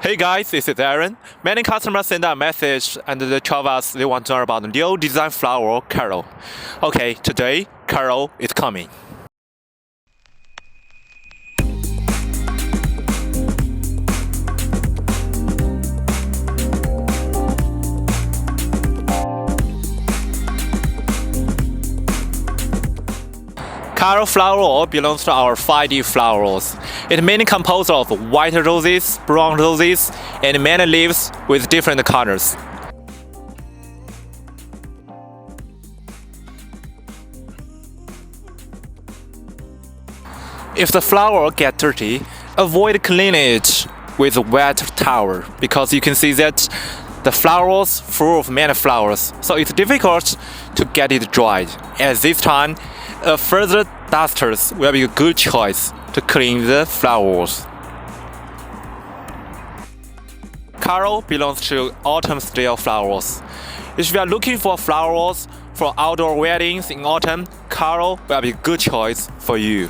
Hey guys, this is Aaron. Many customers send a message and they tell us they want to learn about the new design flower, Carol. Okay, today, Carol is coming. Carol flower belongs to our 5D flowers. It mainly composed of white roses, brown roses, and many leaves with different colors. If the flower gets dirty, avoid cleaning it with a wet towel because you can see that the flowers full of many flowers, so it's difficult to get it dried. At this time, a further dusters will be a good choice to clean the flowers. Carol belongs to autumn style flowers. If you are looking for flowers for outdoor weddings in autumn, Carol will be a good choice for you.